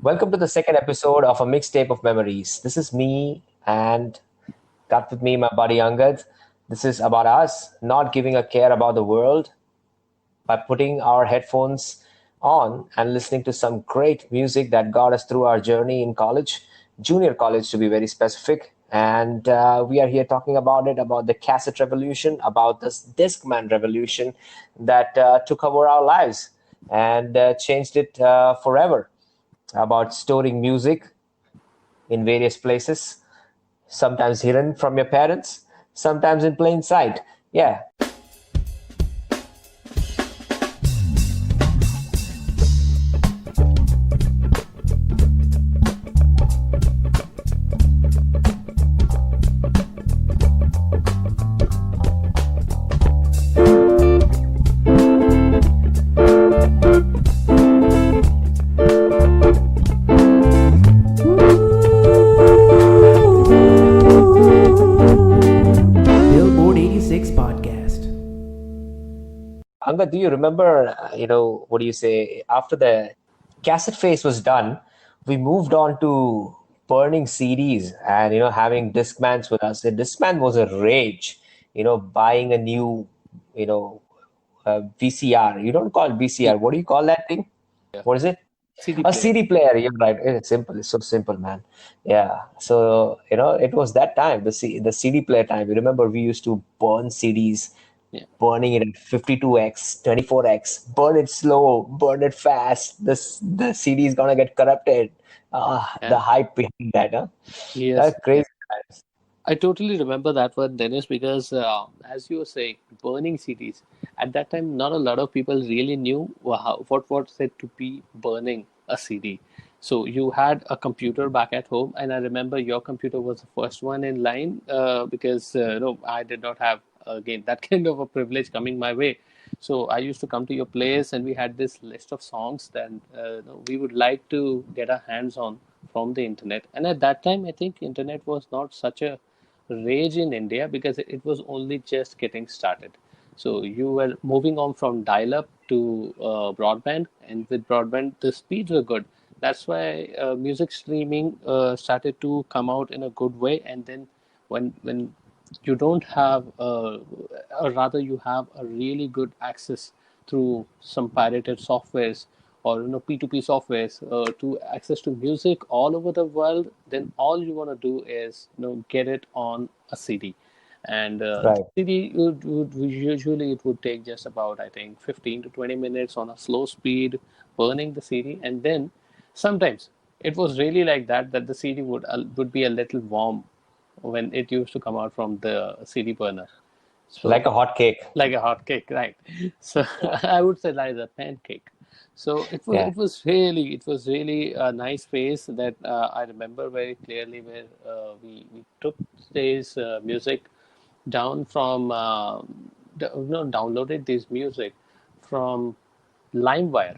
Welcome to the second episode of a mixtape of memories. This is me and got with me my buddy Angad. This is about us not giving a care about the world by putting our headphones on and listening to some great music that got us through our journey in college, junior college to be very specific. And we are here talking about it, about the cassette revolution, about this Discman revolution that took over our lives and changed it forever, about storing music in various places, sometimes hidden from your parents, sometimes in plain sight. Yeah. Billboard 86 podcast. Anga, do you remember, what do you say? After the cassette phase was done, we moved on to burning CDs and, having Discmans with us. The Discman was a rage, buying a new, you know, VCR. You don't call it VCR. What do you call that thing? Yeah. What is it? CD A player. CD player. You're right. It's simple. It's so simple, man. Yeah. So, it was that time, the CD player time. You remember we used to burn CDs, Yeah. burning it at 52x, 24x, burn it slow, burn it fast. The CD is gonna get corrupted. The And hype behind that, huh? yes, That's crazy. I totally remember that one, Dennis, because as you were saying, burning CDs. At that time, not a lot of people really knew what was it to be burning a CD. So you had a computer back at home, and I remember your computer was the first one in line because no, I did not have again that kind of a privilege coming my way. So I used to come to your place, and we had this list of songs that no, we would like to get our hands on from the internet. And at that time, I think internet was not such a rage in India because it was only just getting started. So you were moving on from dial-up to broadband, and with broadband, the speeds were good. That's why music streaming started to come out in a good way. And then when you don't have, or rather, you have a really good access through some pirated softwares or P2P softwares to access to music all over the world, then all you want to do is get it on a CD. And Right. CD usually it would take just about I think 15 to 20 minutes on a slow speed burning the CD, and then sometimes it was really like that the CD would be a little warm when it used to come out from the CD burner. So Like a hot cake. like a hot cake, right? So I would say like a pancake. So Yeah. it was really a nice phase that I remember very clearly where we took today's music down from downloaded this music from LimeWire,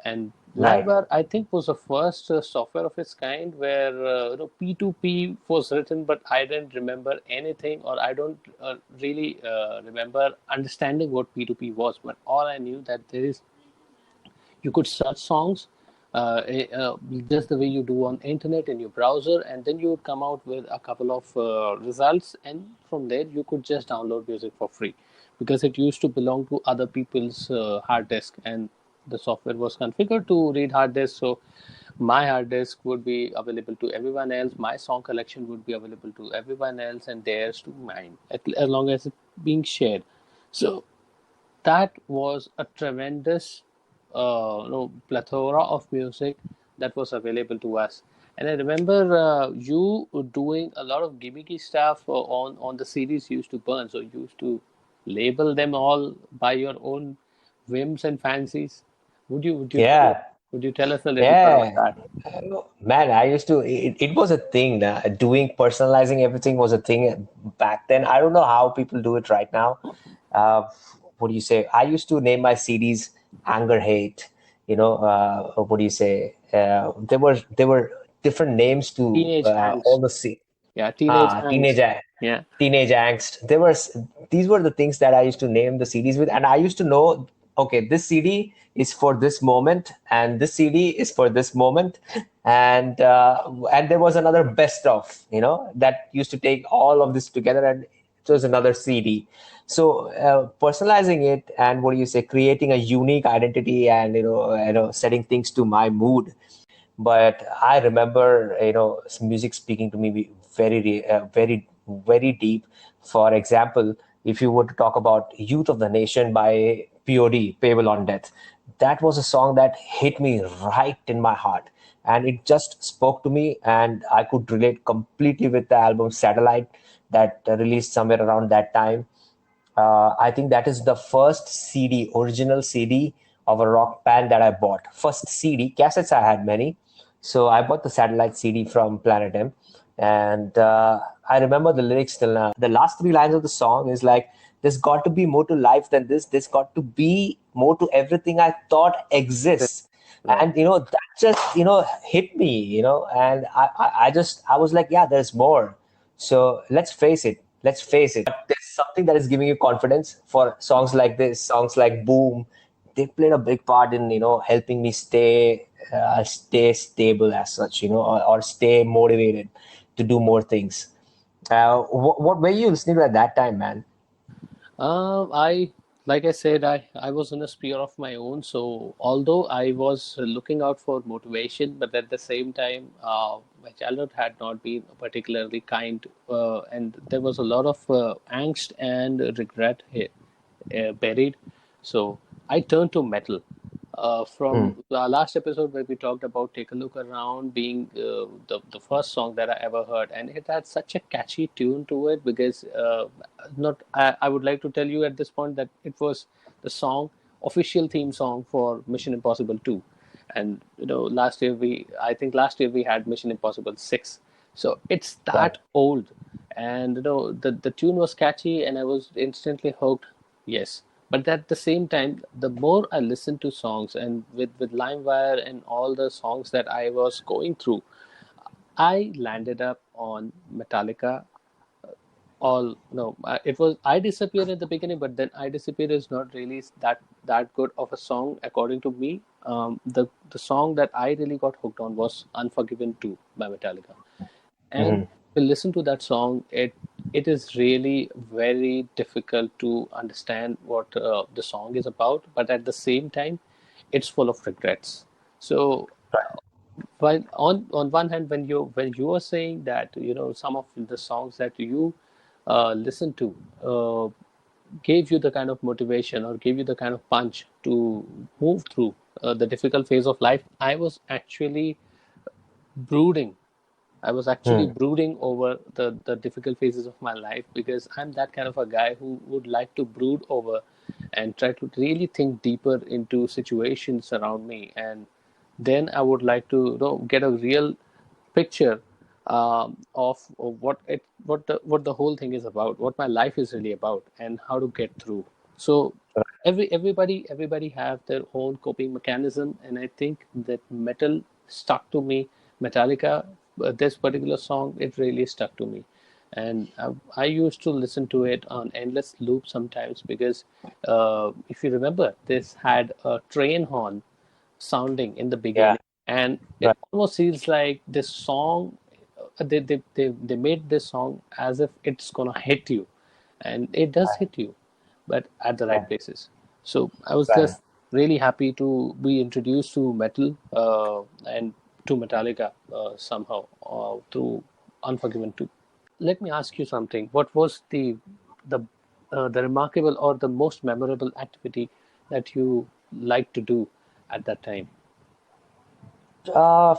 and Right. LimeWire, I think, was the first software of its kind where P2P was written, but I didn't remember anything, or I don't really remember understanding what P2P was. But all I knew that there is you could search songs just the way you do on internet in your browser, and then you would come out with a couple of results, and from there you could just download music for free because it used to belong to other people's hard disk, and the software was configured to read hard disk. So my hard disk would be available to everyone else, my song collection would be available to everyone else, and theirs to mine, as long as it's being shared. So that was a tremendous plethora of music that was available to us. And I remember you doing a lot of gimmicky stuff on the CDs you used to burn. So you used to label them all by your own whims and fancies. Yeah. Would you tell us a little bit about Yeah. that? Man, I used to, it was a thing. Doing personalizing everything was a thing back then. I don't know how people do it right now. Uh, what do you say? I used to name my CDs Anger Hate. What do you say? There were different names to Teenage all angst. the C. Yeah, teenage Teenage angst. Yeah. teenage angst. These were the things that I used to name the CDs with, and I used to know okay, this CD is for this moment, and this CD is for this moment, and there was another best of, that used to take all of this together, and it was another CD. So personalizing it, and what do you say, creating a unique identity, and setting things to my mood. But I remember, music speaking to me very deep. For example, if you were to talk about Youth of the Nation by POD, Payable on Death, that was a song that hit me right in my heart. And it just spoke to me, and I could relate completely with the album Satellite that released somewhere around that time. I think that is the first CD, original CD of a rock band that I bought. First CD, cassettes I had many. So I bought the Satellite CD from Planet M. And I remember the lyrics till now. The last three lines of the song is like, there's got to be more to life than this. There's got to be more to everything I thought exists. Right. And, that just, hit me, and I was like, yeah, there's more. So let's face it. Let's face it. But there's something that is giving you confidence for songs like this, songs like Boom. They played a big part in, helping me stay stable as such, or stay motivated to do more things. What were you listening to at that time, man? I, like I said, I was in a sphere of my own. So although I was looking out for motivation, but at the same time, my childhood had not been particularly kind, and there was a lot of angst and regret here, buried. So I turned to metal. Hmm. From the last episode where we talked about "Take a Look Around" being the first song that I ever heard, and it had such a catchy tune to it because not I would like to tell you at this point that it was the song official theme song for Mission Impossible 2, and I think last year we had Mission Impossible 6, so it's Right. that old, and the tune was catchy and I was instantly hooked. Yes, but at the same time, the more I listened to songs and with LimeWire and all the songs that I was going through, I landed up on Metallica. All no, it was I Disappear in the beginning, but then I Disappear is not really that good of a song according to me. The song that I really got hooked on was Unforgiven 2 by Metallica. And Hmm. to listen to that song, it is really very difficult to understand what the song is about, but at the same time, it's full of regrets. So, while on one hand, when you are saying that some of the songs that you listen to gave you the kind of motivation or gave you the kind of punch to move through the difficult phase of life, I was actually brooding I was actually Hmm. brooding over the difficult phases of my life because I'm that kind of a guy who would like to brood over and try to really think deeper into situations around me. And then I would like to get a real picture of what the whole thing is about, what my life is really about, and how to get through. So everybody have their own coping mechanism, and I think that metal stuck to me. Metallica, this particular song, it really stuck to me, and I used to listen to it on endless loop sometimes because if you remember, this had a train horn sounding in the Yeah. beginning, and it Right. almost feels like this song. They made this song as if it's gonna hit you, and it does Right. hit you, but at the right Right. places. So I was Right. just really happy to be introduced to metal and to Metallica somehow through Unforgiven 2. Let me ask you something. What was the the remarkable or the most memorable activity that you liked to do at that time?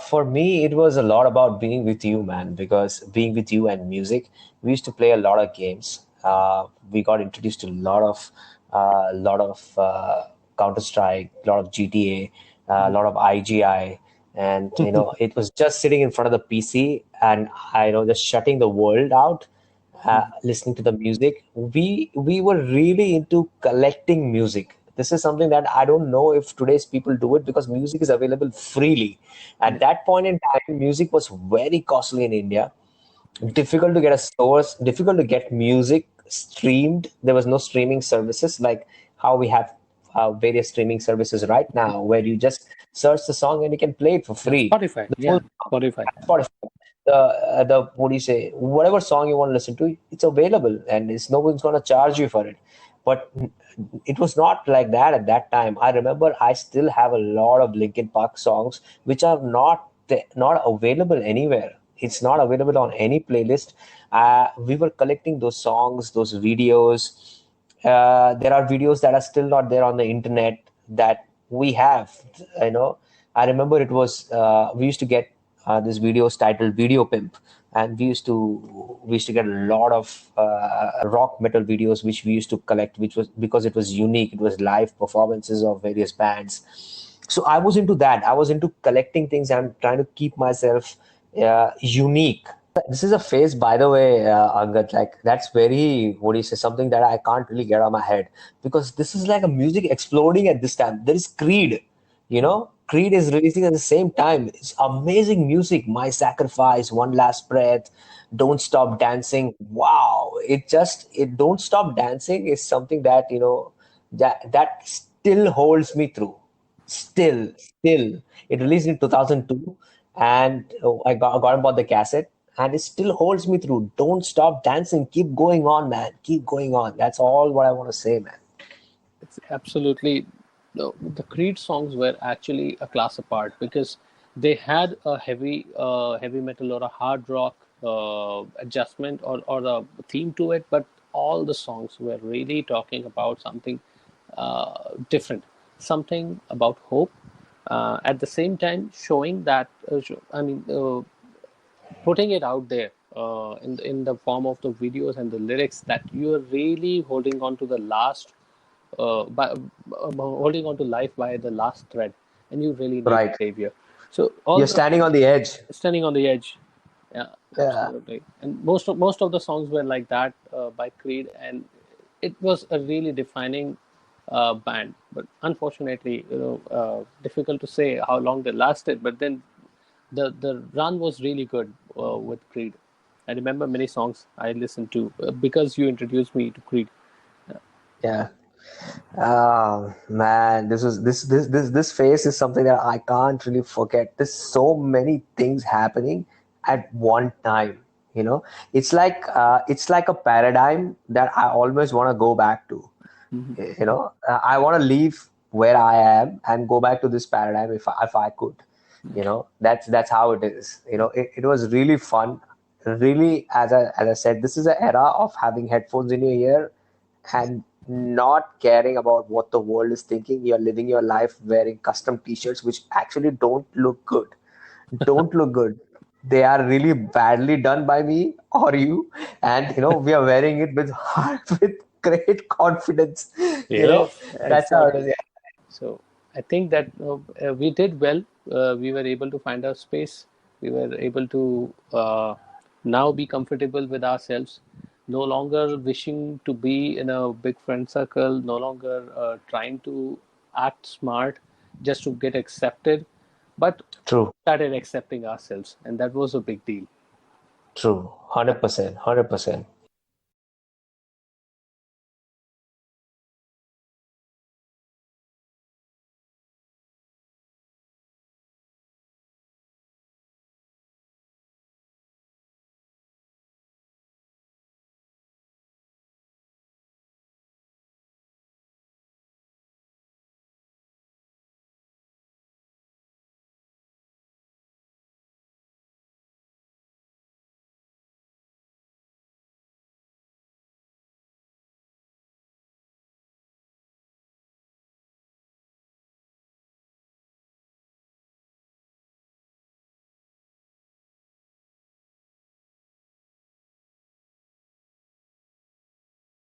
For me, it was a lot about being with you, man, because being with you and music, we used to play a lot of games. We got introduced to a lot of Counter-Strike, a lot of GTA, a lot of IGI, and it was just sitting in front of the PC and just shutting the world out, listening to the music. We were really into collecting music. This is something that I don't know if today's people do it because music is available freely. At Yeah. that point in time, music was very costly in India. Difficult to get a source, difficult to get music streamed. There was no streaming services like how we have various streaming services right now, where you just search the song and you can play it for free. Spotify. The Yeah, full Spotify. Spotify. The what do you say? Whatever song you want to listen to, it's available, and it's no one's gonna charge you for it. But it was not like that at that time. I remember I still have a lot of Linkin Park songs which are not available anywhere. It's not available on any playlist. We were collecting those songs, those videos. There are videos that are still not there on the internet that we have. You know, I remember it was we used to get this videos titled Video Pimp, and we used to get a lot of rock metal videos which we used to collect, which was because it was unique. It was live performances of various bands. So I was into that. I was into collecting things and trying to keep myself unique. This is a phase, by the way, Angad. Like that's very, what do you say, something that I can't really get out of my head, because this is like a music exploding at this time. There is Creed, Creed is releasing at the same time. It's amazing music. My Sacrifice, One Last Breath, Don't Stop Dancing. Wow, it Don't Stop Dancing is something that that still holds me through. Still, it released in 2002, and I got about the cassette, and it still holds me through. Don't stop dancing. Keep going on, man. Keep going on. That's all what I want to say, man. It's absolutely the Creed songs were actually a class apart because they had a heavy metal or a hard rock adjustment or a theme to it, but all the songs were really talking about something different, something about hope. At the same time, showing that putting it out there in the form of the videos and the lyrics that you are really holding on to the last holding on to life by the last thread, and you really need a Right. savior. So all You're the standing on the edge. standing on the edge, yeah, Yeah. absolutely. And most of the songs were like that by Creed, and it was a really defining band. But unfortunately, difficult to say how long they lasted. But then the run was really good with Creed. I remember many songs I listened to because you introduced me to Creed. Yeah. Oh man, this phase is something that I can't really forget. There's so many things happening at one time. It's like a paradigm that I always want to go back to. Mhm. I want to leave where I am and go back to this paradigm if I could. That's how it is. It was really fun. Really, as I said, this is an era of having headphones in your ear and not caring about what the world is thinking. You're living your life wearing custom t-shirts which actually don't look good. They are really badly done by me or you, and we are wearing it with with great confidence. Yes, That's how it is. exactly. So I think that we did well. We were able to find our space. We were able to now be comfortable with ourselves. No longer wishing to be in a big friend circle. No longer trying to act smart just to get accepted, but True. started accepting ourselves, and that was a big deal. True. 100%. 100%.